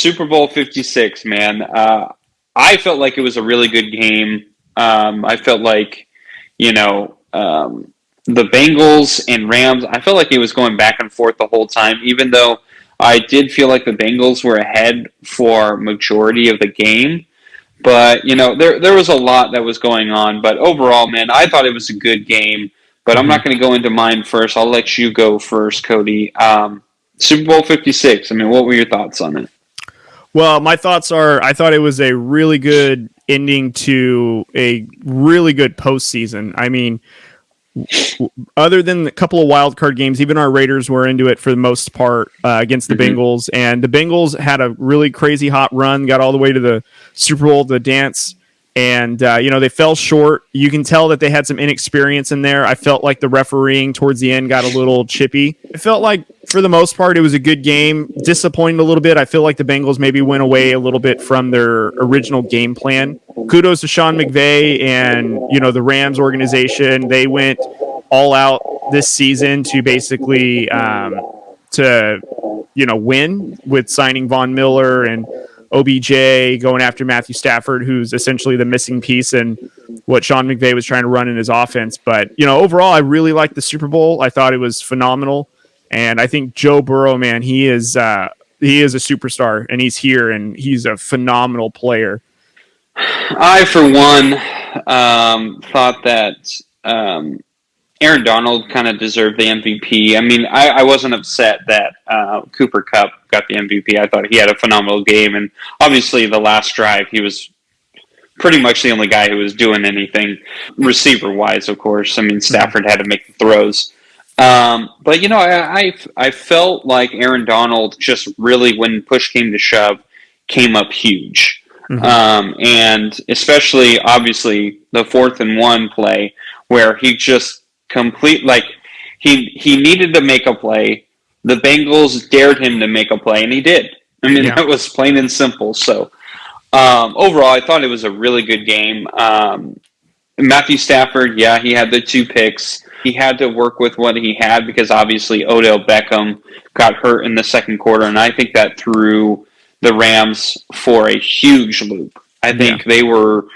Super Bowl 56, man. I felt like it was a really good game. I felt like, the Bengals and Rams, I felt like it was going back and forth the whole time, even though I did feel like the Bengals were ahead for majority of the game. But, there was a lot that was going on. But overall, man, I thought it was a good game. But I'm not going to go into mine first. I'll let you go first, Cody. Super Bowl 56, I mean, what were your thoughts on it? Well, my thoughts are I thought it was a really good ending to a really good postseason. I mean, other than a couple of wild card games, even our Raiders were into it for the most part against the Bengals. And the Bengals had a really crazy hot run, got all the way to the Super Bowl, the dance. And, they fell short. You can tell that they had some inexperience in there. I felt like the refereeing towards the end got a little chippy. I felt like, for the most part, it was a good game. Disappointed a little bit. I feel like the Bengals maybe went away a little bit from their original game plan. Kudos to Sean McVay and, the Rams organization. They went all out this season to basically win with signing Von Miller and OBJ, going after Matthew Stafford, who's essentially the missing piece in what Sean McVay was trying to run in his offense. But, overall, I really liked the Super Bowl. I thought it was phenomenal. And I think Joe Burrow, man, he is a superstar, and he's here, and he's a phenomenal player. I, for one, thought that Aaron Donald kind of deserved the MVP. I mean, I wasn't upset that Cooper Kupp got the MVP. I thought he had a phenomenal game, and obviously the last drive, he was pretty much the only guy who was doing anything receiver-wise, of course. I mean, Stafford had to make the throws. But, I felt like Aaron Donald just really, when push came to shove, came up huge. And especially, obviously, the 4th and 1 play where he just he needed to make a play. The Bengals dared him to make a play, and he did. I mean, that was plain and simple. So, overall, I thought it was a really good game. Matthew Stafford, he had the 2 picks. He had to work with what he had because obviously Odell Beckham got hurt in the second quarter, and I think that threw the Rams for a huge loop. I think they were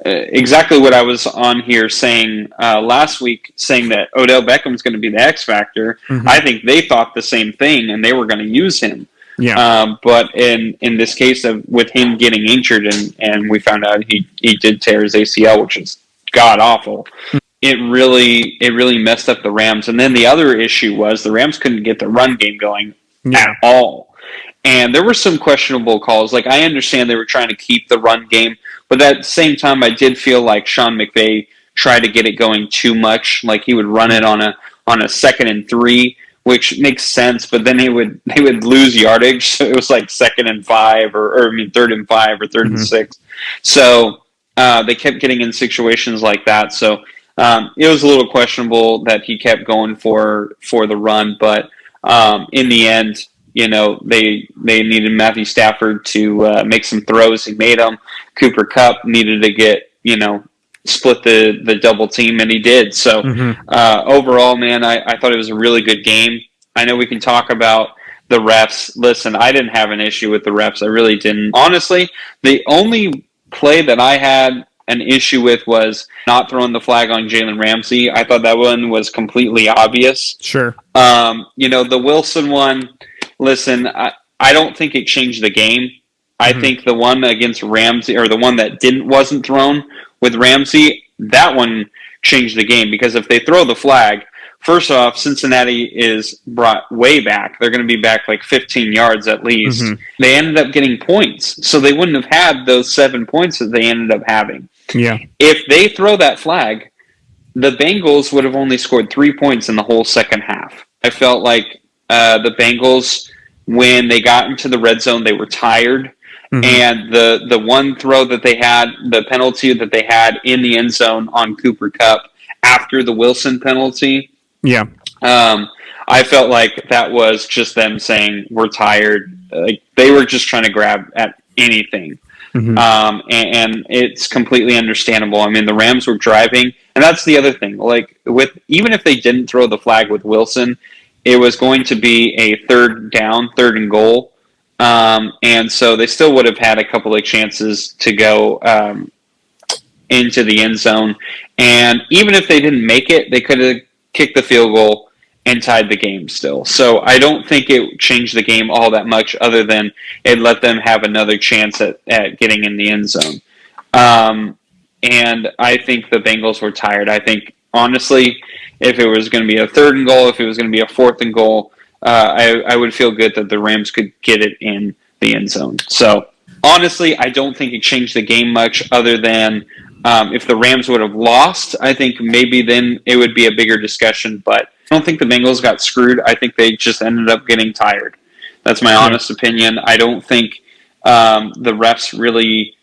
exactly what I was on here saying last week, saying that Odell Beckham's going to be the X factor. I think they thought the same thing, and they were going to use him. But in this case with him getting injured, and we found out he did tear his ACL, which is god awful. It really messed up the Rams. And then the other issue was the Rams couldn't get the run game going at all. And there were some questionable calls. Like, I understand they were trying to keep the run game, but at the same time, I did feel like Sean McVay tried to get it going too much. Like, he would run it on a 2nd and 3, which makes sense, but then they would lose yardage. So it was like 2nd and 5, or 3rd and 5 or 3rd and 6. So they kept getting in situations like that. So it was a little questionable that he kept going for the run, but in the end, they needed Matthew Stafford to make some throws. He made them. Cooper Kupp needed to get split the double team, and he did. So overall, man, I thought it was a really good game. I know we can talk about the refs. Listen, I didn't have an issue with the refs. I really didn't. Honestly, the only play that I had an issue with was not throwing the flag on Jalen Ramsey. I thought that one was completely obvious. Sure. The Wilson one, listen, I don't think it changed the game. I think the one against Ramsey, or the one that wasn't thrown with Ramsey, that one changed the game, because if they throw the flag, first off, Cincinnati is brought way back. They're going to be back like 15 yards at least. They ended up getting points, so they wouldn't have had those 7 points that they ended up having. If they throw that flag, the Bengals would have only scored 3 points in the whole second half. I felt like the Bengals, when they got into the red zone, they were tired. And the one throw that they had, the penalty that they had in the end zone on Cooper Kupp after the Wilson penalty, I felt like that was just them saying, we're tired. Like, they were just trying to grab at anything. And it's completely understandable. I mean, the Rams were driving, and that's the other thing. Like, even if they didn't throw the flag with Wilson, it was going to be a 3rd and goal. And so they still would have had a couple of chances to go into the end zone. And even if they didn't make it, they could have kicked the field goal and tied the game still. So I don't think it changed the game all that much, other than it let them have another chance at getting in the end zone. And I think the Bengals were tired. I think, honestly, if it was going to be a 3rd and goal, if it was going to be a 4th and goal, I would feel good that the Rams could get it in the end zone. So, honestly, I don't think it changed the game much, other than if the Rams would have lost, I think maybe then it would be a bigger discussion. But I don't think the Bengals got screwed. I think they just ended up getting tired. That's my honest opinion. I don't think the refs really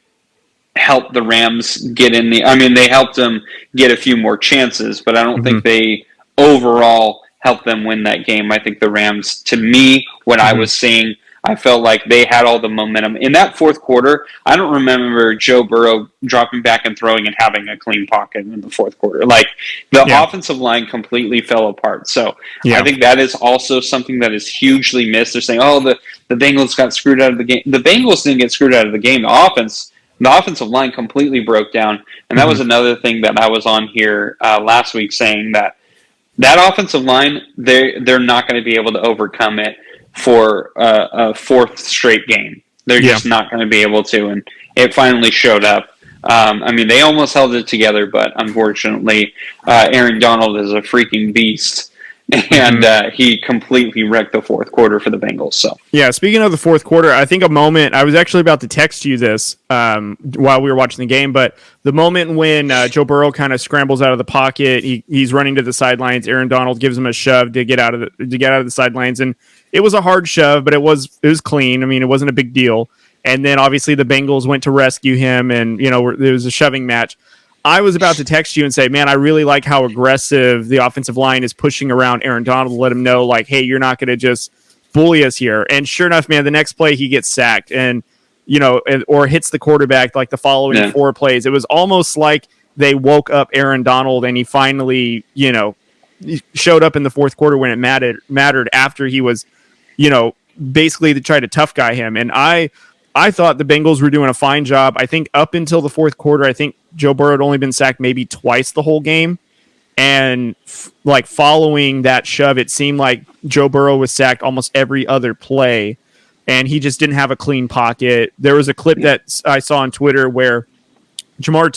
helped the Rams get in the... I mean, they helped them get a few more chances, but I don't think they overall helped them win that game. I think the Rams, to me, what I was seeing, I felt like they had all the momentum. In that 4th quarter, I don't remember Joe Burrow dropping back and throwing and having a clean pocket in the 4th quarter. Like, the offensive line completely fell apart. So I think that is also something that is hugely missed. They're saying, oh, the Bengals got screwed out of the game. The Bengals didn't get screwed out of the game. The offensive line completely broke down. And that was another thing that I was on here last week, saying that offensive line, they're not going to be able to overcome it for a 4th straight game. They're just not going to be able to, and it finally showed up. I mean, they almost held it together, but unfortunately, Aaron Donald is a freaking beast, and he completely wrecked the 4th quarter for the Bengals. So yeah, speaking of the 4th quarter, I think I was actually about to text you this while we were watching the game, but the moment when Joe Burrow kind of scrambles out of the pocket, he's running to the sidelines. Aaron Donald gives him a shove to get out of the sidelines, and it was a hard shove, but it was clean. I mean, it wasn't a big deal. And then obviously the Bengals went to rescue him, and there was a shoving match. I was about to text you and say, man, I really like how aggressive the offensive line is pushing around Aaron Donald to let him know, like, hey, you're not going to just bully us here. And sure enough, man, the next play he gets sacked and or hits the quarterback like the following 4 plays. It was almost like they woke up Aaron Donald, and he finally, he showed up in the 4th quarter when it mattered after he was, basically to try to tough guy him. And I thought the Bengals were doing a fine job. I think up until the 4th quarter, I think Joe Burrow had only been sacked maybe twice the whole game. And following that shove, it seemed like Joe Burrow was sacked almost every other play, and he just didn't have a clean pocket. There was a clip that I saw on Twitter where Jamar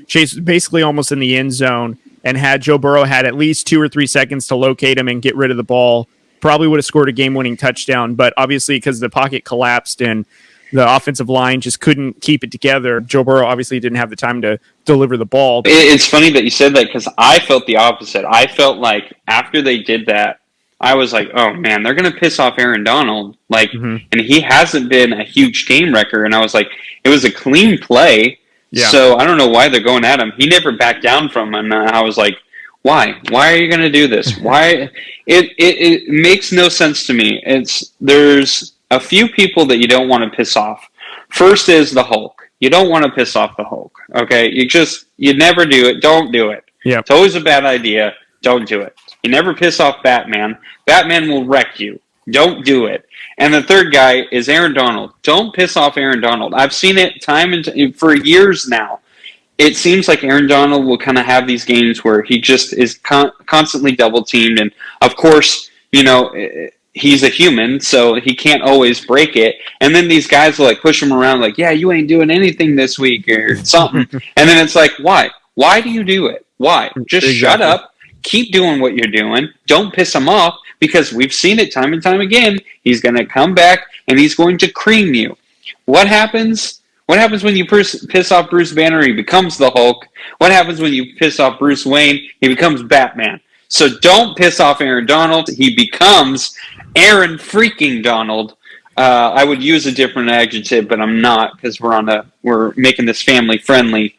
Chase was basically almost in the end zone, and had Joe Burrow had at least 2 or 3 seconds to locate him and get rid of the ball, probably would have scored a game-winning touchdown. But obviously, because the pocket collapsed and the offensive line just couldn't keep it together, Joe Burrow obviously didn't have the time to deliver the ball. It's funny that you said that, because I felt the opposite. I felt like after they did that, I was like, oh, man, they're going to piss off Aaron Donald. And he hasn't been a huge game wrecker. And I was like, it was a clean play. Yeah. So I don't know why they're going at him. He never backed down from him. And I was like, why? Why are you going to do this? Why? It makes no sense to me. There's a few people that you don't want to piss off. First is the Hulk. You don't want to piss off the Hulk. Okay? You never do it. Don't do it. Yeah. It's always a bad idea. Don't do it. You never piss off Batman. Batman will wreck you. Don't do it. And the third guy is Aaron Donald. Don't piss off Aaron Donald. I've seen it for years now. It seems like Aaron Donald will kind of have these games where he just is constantly double teamed. And of course, he's a human, so he can't always break it. And then these guys will push him around like, yeah, you ain't doing anything this week or something. And then it's like, why? Why do you do it? Why? Just shut up. Keep doing what you're doing. Don't piss him off, because we've seen it time and time again. He's going to come back and he's going to cream you. What happens? What happens when you piss off Bruce Banner? He becomes the Hulk. What happens when you piss off Bruce Wayne? He becomes Batman. So don't piss off Aaron Donald. He becomes Aaron freaking Donald. I would use a different adjective, but I'm not, because we're making this family friendly.